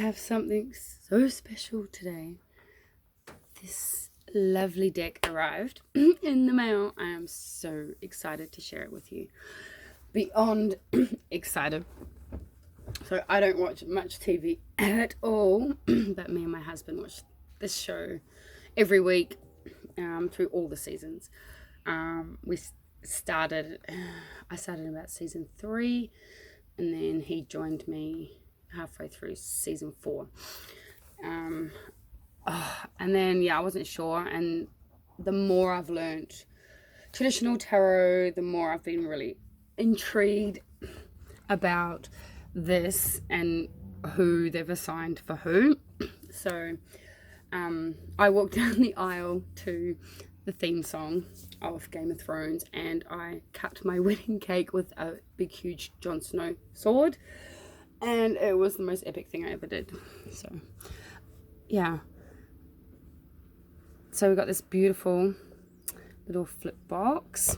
have something so special today. This lovely deck arrived in the mail. I am so excited to share it with you. Beyond excited. So I don't watch much TV at all, but me and my husband watch this show every week through all the seasons. I started about season 3, and then he joined me halfway through season 4. And then I wasn't sure, and the more I've learned traditional tarot, the more I've been really intrigued about this and who they've assigned for who. So I walked down the aisle to the theme song of Game of Thrones, and I cut my wedding cake with a big huge Jon Snow sword, and it was the most epic thing I ever did. So yeah, so we got this beautiful little flip box.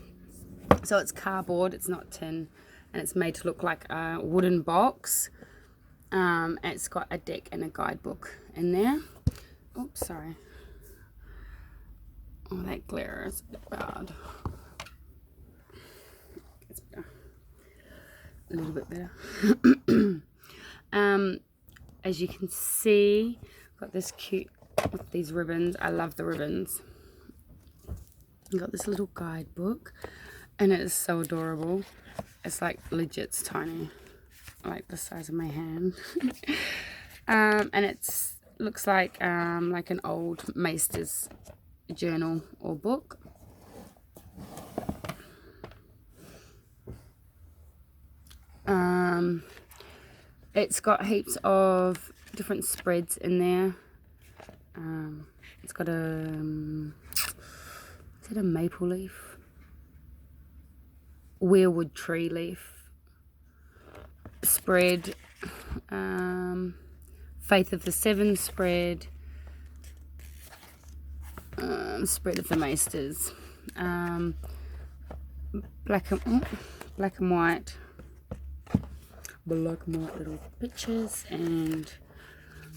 So it's cardboard, it's not tin, and it's made to look like a wooden box. It's got a deck and a guidebook in there. Oops, sorry. Oh, that glare is a bit bad. It's better. A little bit better. As you can see, got this cute with these ribbons. I love the ribbons. Got this little guidebook, and it is so adorable. It's like legit tiny, like the size of my hand. And it's looks like an old maester's journal or book. It's got heaps of different spreads in there. It's got is it a maple leaf? Weirwood tree leaf spread, Faith of the Seven spread, spread of the Maesters, black and white little pictures, and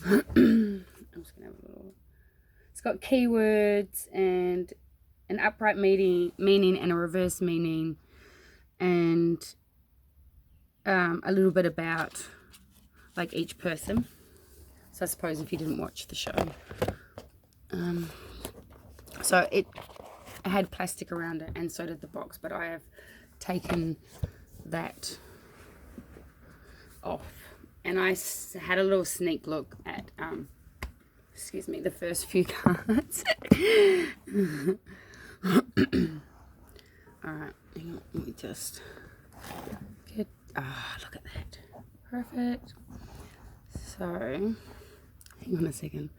I'm just gonna have a little. It's got keywords and an upright meaning and a reverse meaning, and a little bit about like each person. So I suppose if you didn't watch the show, so it had plastic around it, and so did the box, but I have taken that off, and I had a little sneak look at the first few cards. Alright, hang on, let me just get, look at that. Perfect. So, hang on a second.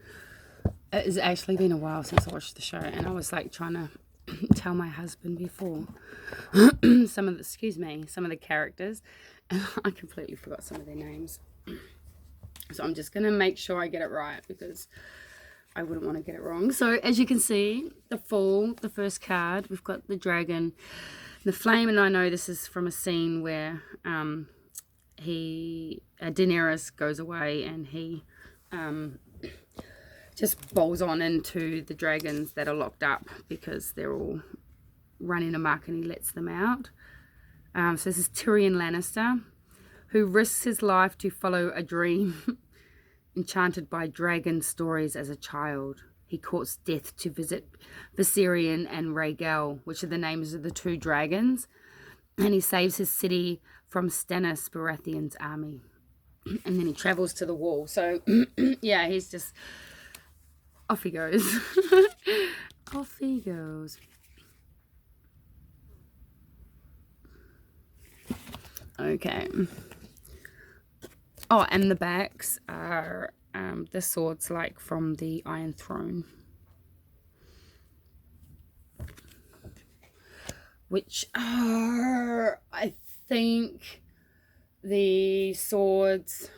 It has actually been a while since I watched the show, and I was like trying to tell my husband before some of the characters, and I completely forgot some of their names. So I'm just going to make sure I get it right, because I wouldn't want to get it wrong. So as you can see, the first card, we've got the dragon, the flame, and I know this is from a scene where Daenerys goes away, and he just bowls on into the dragons that are locked up because they're all running amok, and he lets them out. So this is Tyrion Lannister, who risks his life to follow a dream enchanted by dragon stories as a child. He courts death to visit Viserion and Rhaegal, which are the names of the 2 dragons, and he saves his city from Stannis Baratheon's army. And then he travels to the wall. So yeah, he's just off he goes. Off he goes. Okay. Oh, and the backs are the swords like from the Iron Throne, which are, I think, the swords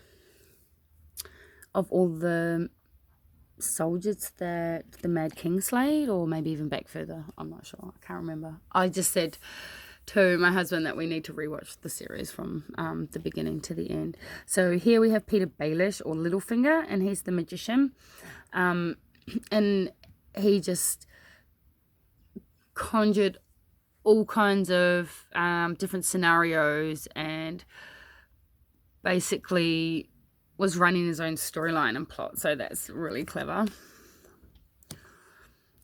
of all the soldiers that the Mad King slayed, or maybe even back further. I'm not sure. I can't remember. I just said to my husband that we need to rewatch the series from the beginning to the end. So here we have Peter Baelish, or Littlefinger, and he's the magician. And he just conjured all kinds of different scenarios and basically was running his own storyline and plot. So that's really clever.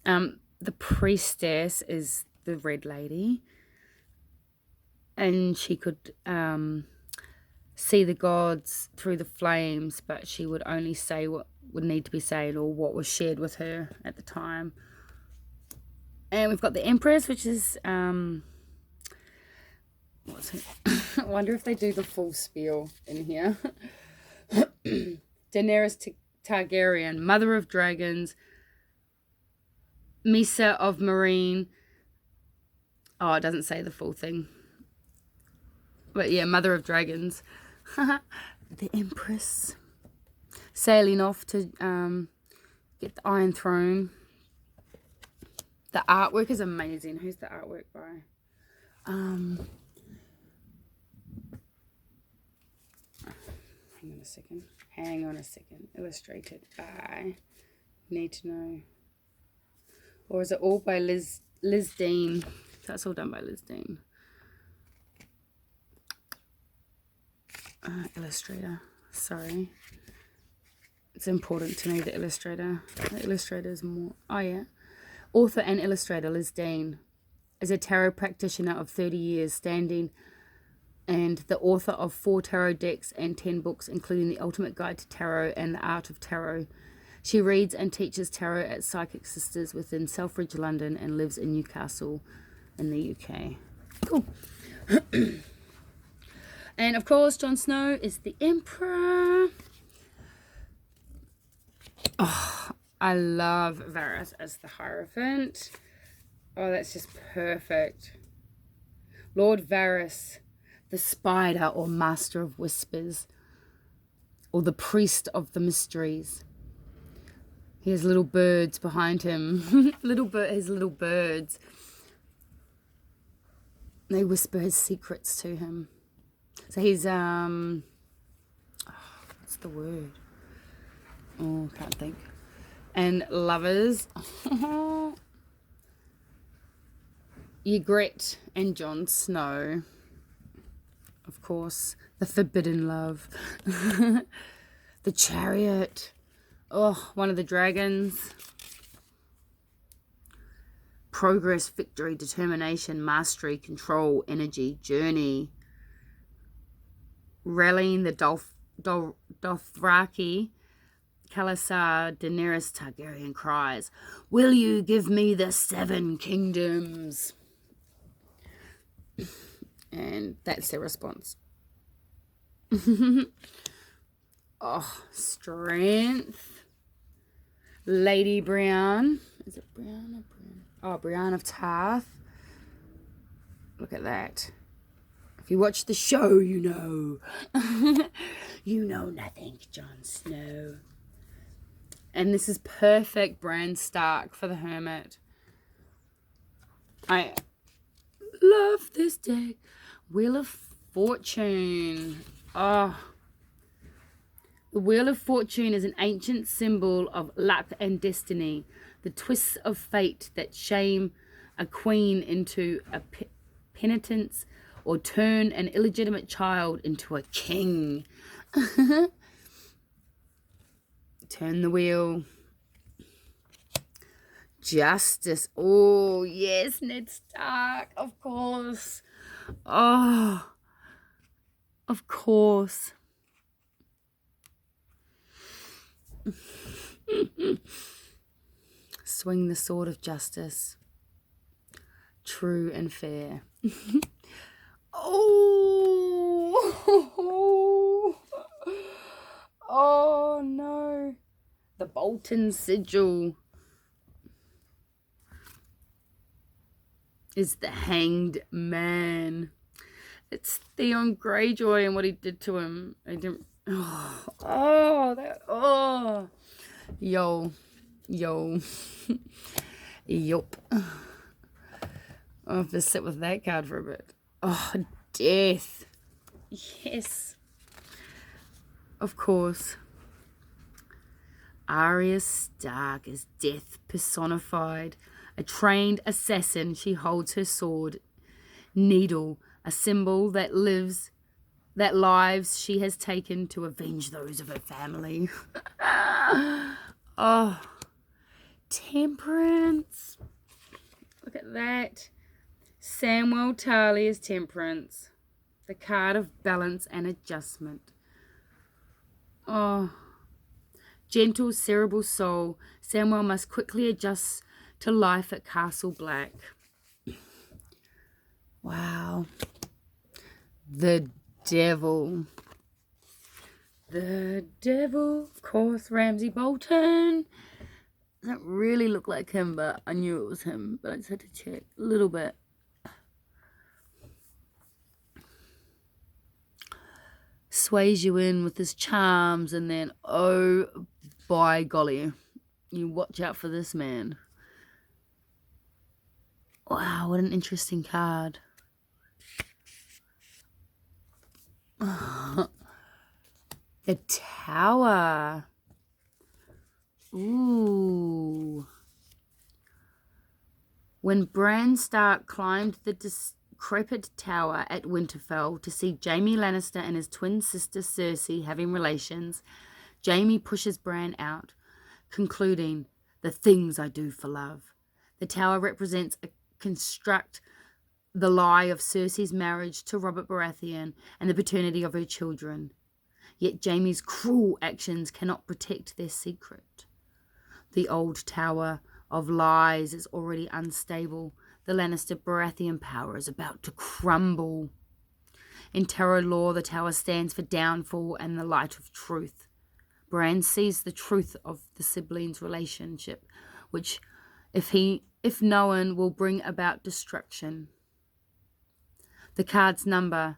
The priestess is the Red Lady, and she could see the gods through the flames, but she would only say what would need to be said or what was shared with her at the time. And we've got the Empress, which is what's it? I wonder if they do the full spiel in here. Daenerys Targaryen, Mother of Dragons, Misa of Marine. Oh, it doesn't say the full thing. But yeah, Mother of Dragons. The Empress. Sailing off to get the Iron Throne. The artwork is amazing. Who's the artwork by? Hang on a second. Illustrated by. Need to know. Or is it all by Liz Dean? That's all done by Liz Dean. Illustrator. Sorry. It's important to know the illustrator. The illustrator is more... Oh, yeah. Author and illustrator Liz Dean is a tarot practitioner of 30 years standing and the author of 4 tarot decks and 10 books, including The Ultimate Guide to Tarot and The Art of Tarot. She reads and teaches tarot at Psychic Sisters within Selfridge, London, and lives in Newcastle in the UK. Cool. And of course, Jon Snow is the Emperor. Oh, I love Varys as the Hierophant. Oh, that's just perfect. Lord Varys, the Spider or Master of Whispers, or the Priest of the Mysteries. He has little birds behind him. His little birds. They whisper his secrets to him. So he's, what's the word? Oh, can't think. And lovers. Ygritte and Jon Snow. Of course, the forbidden love. The Chariot. Oh, one of the dragons. Progress, victory, determination, mastery, control, energy, journey. Rallying the Dothraki. Khalasar, Daenerys Targaryen cries, "Will you give me the 7 kingdoms?" And that's their response. Oh, strength. Lady Brienne. Is it Brienne or Brienne? Oh, Brienne of Tarth. Look at that. If you watch the show, you know. You know nothing, Jon Snow. And this is perfect Bran Stark for the Hermit. I love this deck. Wheel of Fortune. Oh. The Wheel of Fortune is an ancient symbol of luck and destiny. The twists of fate that shame a queen into a penitence or turn an illegitimate child into a king. Turn the wheel. Justice. Oh, yes, Ned Stark. Of course. Oh, of course. Swing the sword of justice. True and fair. Oh. Oh, no. The Bolton Sigil is the Hanged Man. It's Theon Greyjoy and what he did to him. I didn't. Yo. Yup. I'll have to sit with that card for a bit. Oh, death. Yes. Of course. Arya Stark is death personified. A trained assassin, she holds her sword, needle, a symbol that lives she has taken to avenge those of her family. Oh, Temperance. Look at that. Samwell Tarly is Temperance. The card of balance and adjustment. Oh. Gentle cerebral soul, Samwell must quickly adjust to life at Castle Black. Wow. The devil. The devil, of course, Ramsay Bolton. Doesn't really look like him, but I knew it was him, but I just had to check a little bit. Sways you in with his charms, and then, oh, by golly, you watch out for this man. Wow, what an interesting card. The Tower. Ooh. When Bran Stark climbed the decrepit tower at Winterfell to see Jaime Lannister and his twin sister Cersei having relations, Jaime pushes Bran out, concluding, "The things I do for love." The tower represents a construct the lie of Cersei's marriage to Robert Baratheon and the paternity of her children. Yet Jaime's cruel actions cannot protect their secret. The old tower of lies is already unstable. The Lannister-Baratheon power is about to crumble. In tarot lore, the tower stands for downfall and the light of truth. Bran sees the truth of the siblings' relationship, which, if known, will bring about destruction. The card's number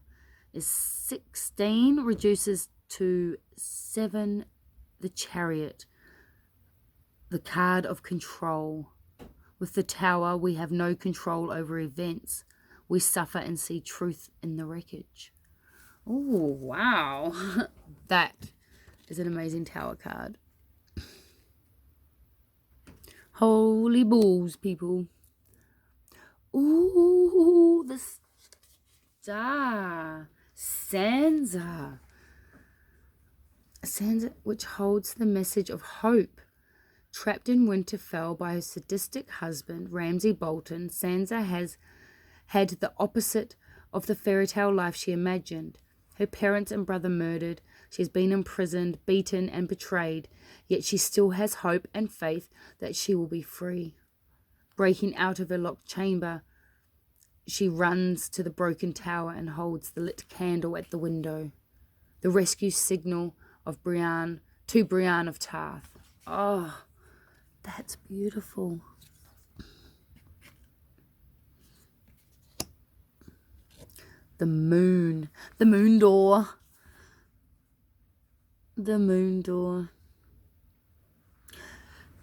is 16, reduces to 7, the Chariot, the card of control. With the Tower, we have no control over events. We suffer and see truth in the wreckage. Oh, wow. That is an amazing Tower card. Holy balls, people. Ooh, the Star. Sansa. Sansa, which holds the message of hope. Trapped in Winterfell by her sadistic husband, Ramsay Bolton, Sansa has had the opposite of the fairy tale life she imagined. Her parents and brother murdered, she has been imprisoned, beaten, and betrayed, yet she still has hope and faith that she will be free. Breaking out of her locked chamber, she runs to the broken tower and holds the lit candle at the window. The rescue signal of Brienne of Tarth. Oh, that's beautiful. The moon door. The moon door.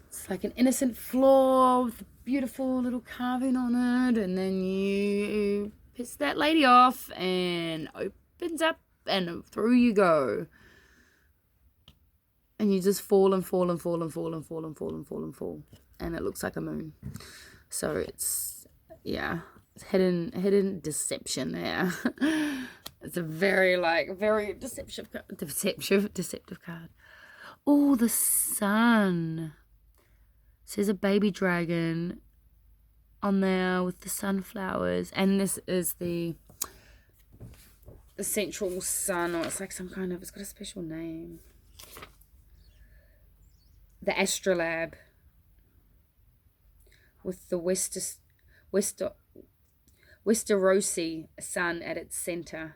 It's like an innocent floor with a beautiful little carving on it, and then you piss that lady off and opens up and through you go. And you just fall and fall and fall and fall and fall and fall and fall and fall. And it looks like a moon. So it's, yeah, it's hidden deception there. It's a very deceptive card. Oh, the sun. There's a baby dragon on there with the sunflowers. And this is the central sun, or it's like some kind of, it's got a special name. The Astrolabe with the Westerosi sun at its center.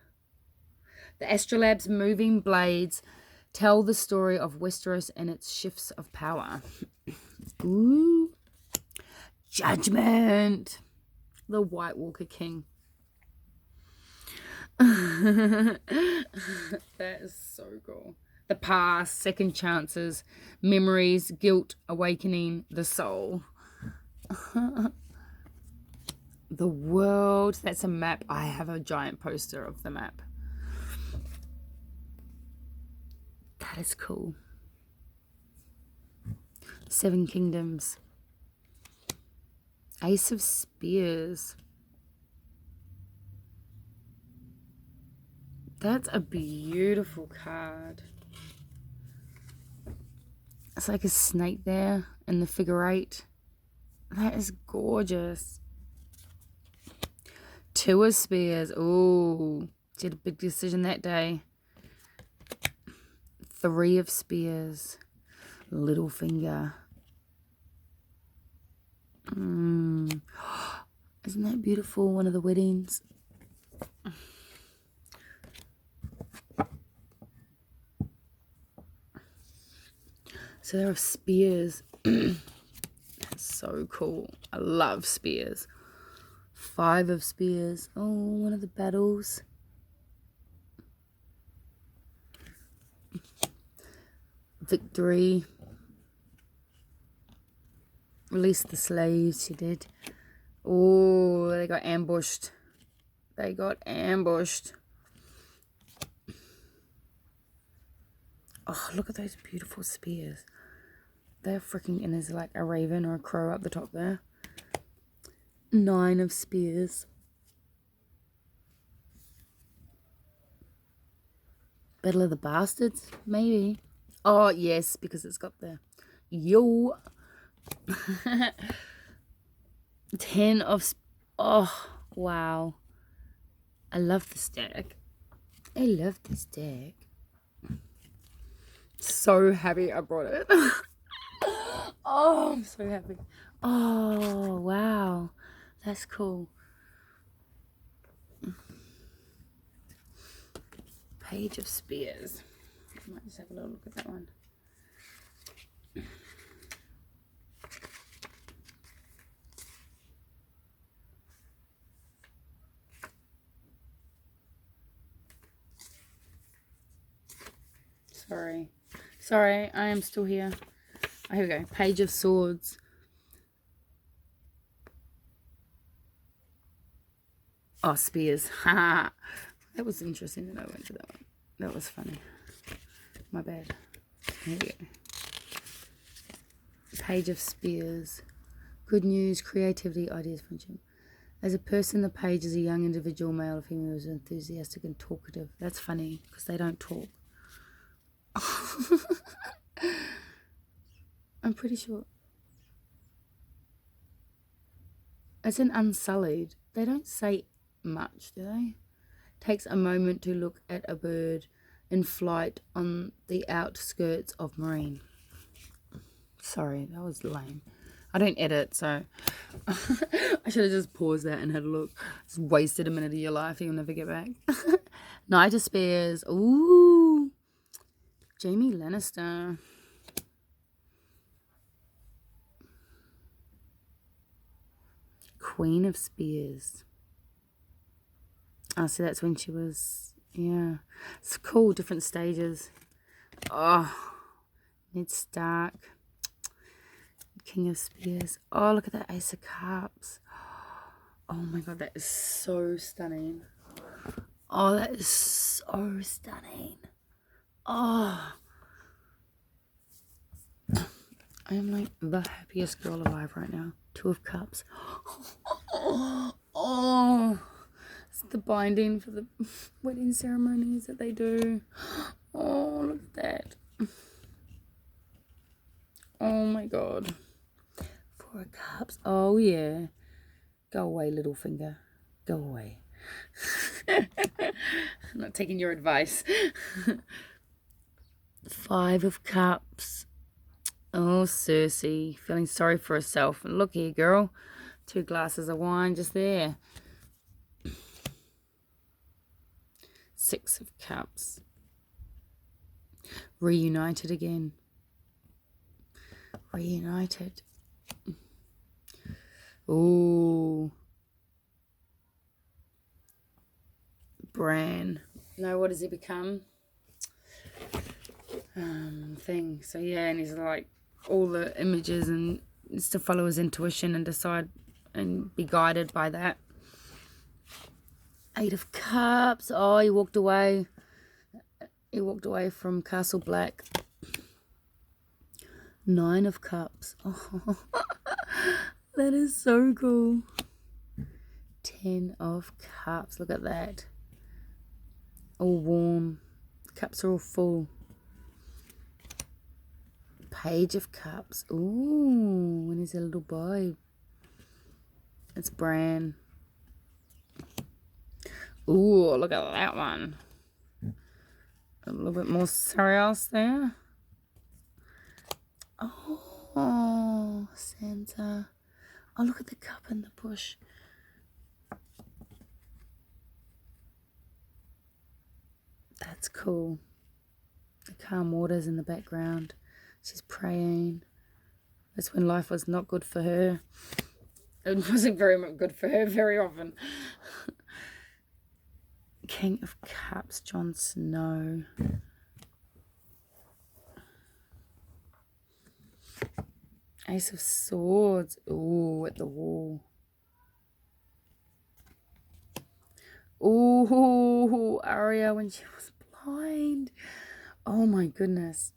The Astrolabe's moving blades tell the story of Westeros and its shifts of power. Ooh. Judgment. The White Walker King. That is so cool. The past, second chances, memories, guilt, awakening, the soul. The world. That's a map. I have a giant poster of the map. That is cool. 7 Kingdoms. Ace of Spears. That's a beautiful card. It's like a snake there in the figure 8. That is gorgeous. 2 of Spears. Ooh, did a big decision that day. 3 of Spears. Little finger. Isn't that beautiful? One of the weddings. So there are spears. That's so cool. I love spears. 5 of Spears. Oh, one of the battles. Victory. Released the slaves, she did. Oh, they got ambushed. They got ambushed. Oh, look at those beautiful spears. They're freaking, and there's like a raven or a crow up the top there. 9 of Spears. Battle of the Bastards, maybe. Oh, yes, because it's got the yo. 10 of... Oh, wow. I love this deck. I love this deck. So happy I brought it. Oh, I'm so happy. Oh, wow. That's cool. Page of Spears. I might just have a little look at that one. Sorry, I am still here. Oh, here we go. Page of Swords. Oh, spears. Haha. That was interesting that I went to that one. That was funny. My bad. Here we go. Page of Spears. Good news, creativity, ideas, friendship. As a person, the page is a young individual, male or female, who is enthusiastic and talkative. That's funny, because they don't talk. I'm pretty sure. It's an unsullied. They don't say much, do they? Takes a moment to look at a bird in flight on the outskirts of marine. Sorry, that was lame. I don't edit, so I should have just paused that and had a look. Just wasted a minute of your life you'll never get back. Knight of Spears. Ooh. Jaime Lannister. Queen of Spears. Oh, so that's when she was, yeah. It's cool, different stages. Oh, Ned Stark. King of Spears. Oh, look at that Ace of Cups. Oh my god, that is so stunning. Oh, that is so stunning. Oh. I am like the happiest girl alive right now. 2 of Cups. Oh. It's the binding for the wedding ceremonies that they do. Oh, look at that. Oh my god. 4 of Cups. Oh yeah. Go away, little finger. Go away. I'm not taking your advice. 5 of Cups. Oh, Cersei. Feeling sorry for herself. And look here, girl. 2 glasses of wine just there. 6 of Cups. Reunited again. Reunited. Ooh. Bran. No, what does he become? Thing. So yeah, and he's like all the images and needs to follow his intuition and decide and be guided by that. 8 of Cups. Oh, he walked away. He walked away from Castle Black. 9 of Cups. Oh, that is so cool. 10 of Cups. Look at that. All warm. Cups are all full. Page of Cups. Ooh, and he's a little boy. It's Bran. Ooh, look at that one. A little bit more serious there. Oh, Sansa. Oh, look at the cup in the bush. That's cool. The calm waters in the background. She's praying. That's when life was not good for her. It wasn't very much good for her very often. King of Cups, Jon Snow. Ace of Swords. Ooh, at the wall. Ooh, Arya when she was blind. Oh my goodness.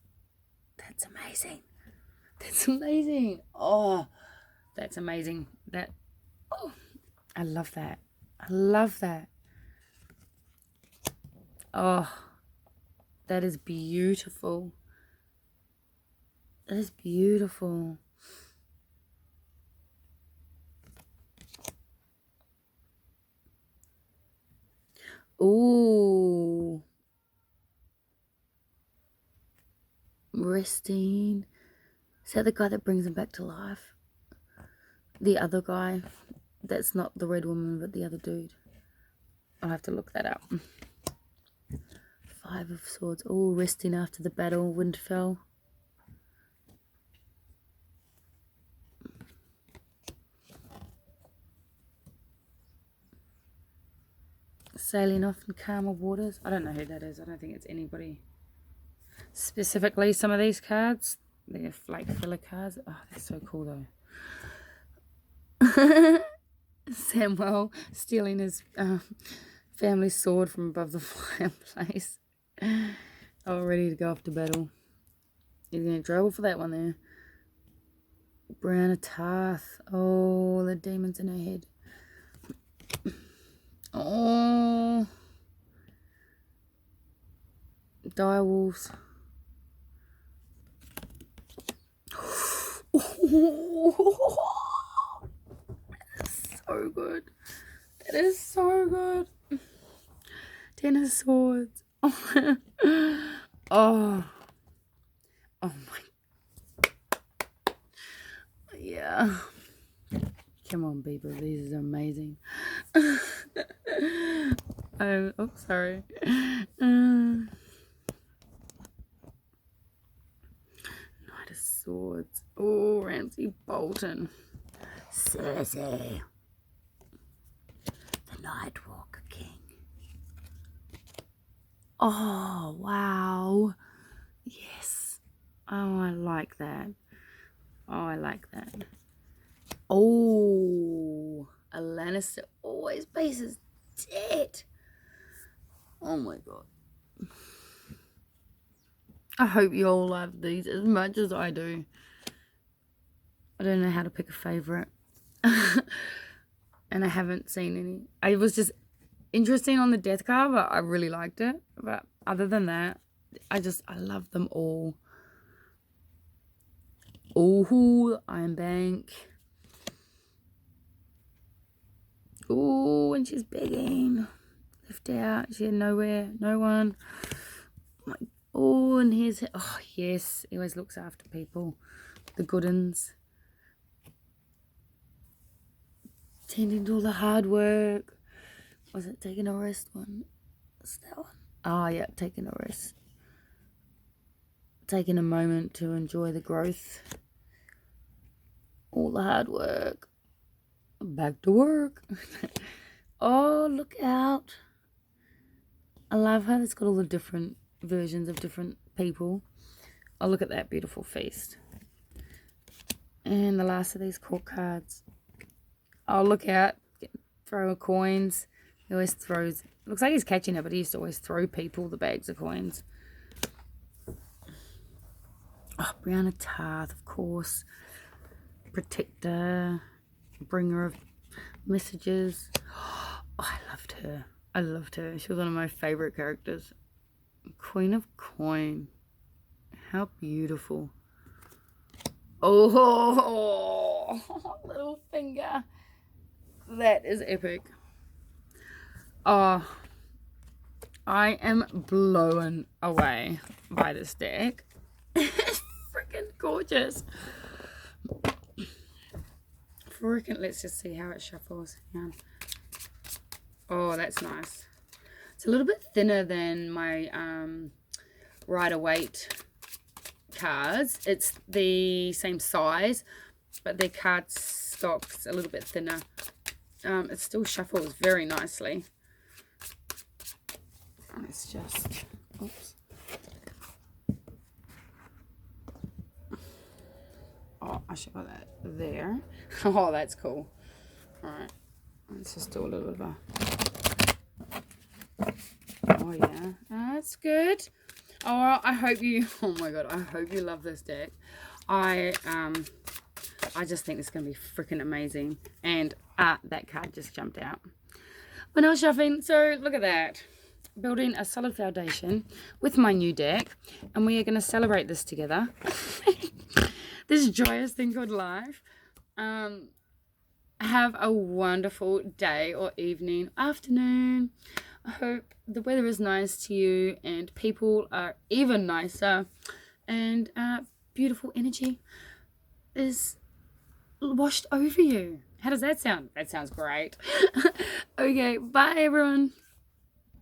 That's amazing. That's amazing. Oh, that's amazing. I love that. I love that. Oh, that is beautiful. That is beautiful. Ooh. Resting. Is that the guy that brings him back to life? The other guy. That's not the red woman, but the other dude. I'll have to look that up. 5 of Swords. Oh, resting after the battle. Winterfell. Sailing off in calmer waters. I don't know who that is. I don't think it's anybody. Specifically, some of these cards. They're like filler cards. Oh, they're so cool though. Samwell stealing his family sword from above the fireplace. All ready to go off to battle. He's in trouble for that one there. Brienne of Tarth. Oh, the demons in her head. Oh. Direwolves. Oh, that's so good. That is so good. 10 of Swords. Oh. Oh my. Yeah. Come on, people. These are amazing. Oh, sorry. Knight of Swords. Oh, Ramsay Bolton. Cersei. The Nightwalker King. Oh, wow. Yes. Oh, I like that. Oh, I like that. Oh, a Lannister always bases dead. Oh my god. I hope you all love these as much as I do. I don't know how to pick a favourite. And I haven't seen any. I was just interesting on the death card, but I really liked it. But other than that, I love them all. Oh, Iron Bank. Oh, and she's begging. Left out. She had nowhere. No one. Oh, and here's... Oh, yes. He always looks after people. The good uns. Tending to all the hard work. Was it taking a rest one? What's that one? Oh, yeah. Taking a rest. Taking a moment to enjoy the growth. All the hard work. Back to work. Oh, look out. I love how it's got all the different versions of different people. Oh, look at that beautiful feast. And the last of these court cards. Oh, look out. Throw coins. He always throws... Looks like he's catching it, but he used to always throw people the bags of coins. Oh, Brianna Tarth, of course. Protector. Bringer of messages. Oh, I loved her. I loved her. She was one of my favourite characters. Queen of Coin. How beautiful. Oh, little finger. That is epic. Oh, I am blown away by this deck. It's freaking gorgeous. Freaking, let's just see how it shuffles. Yeah. Oh, that's nice. It's a little bit thinner than my Rider-Waite cards. It's the same size, but their card stock's a little bit thinner. It still shuffles very nicely. Let's just, oops. Oh, I should put that there. Oh, that's cool. All right, let's just do a little bit of a, oh yeah, that's good. Oh, I hope you, oh my god, I hope you love this deck. I just think it's going to be freaking amazing. And that card just jumped out when I was shuffling. So look at that. Building a solid foundation with my new deck. And we are going to celebrate this together. This joyous thing called life. Have a wonderful day or evening, afternoon. I hope the weather is nice to you and people are even nicer. And beautiful energy is washed over you. How does that sound? That sounds great. Okay, bye everyone.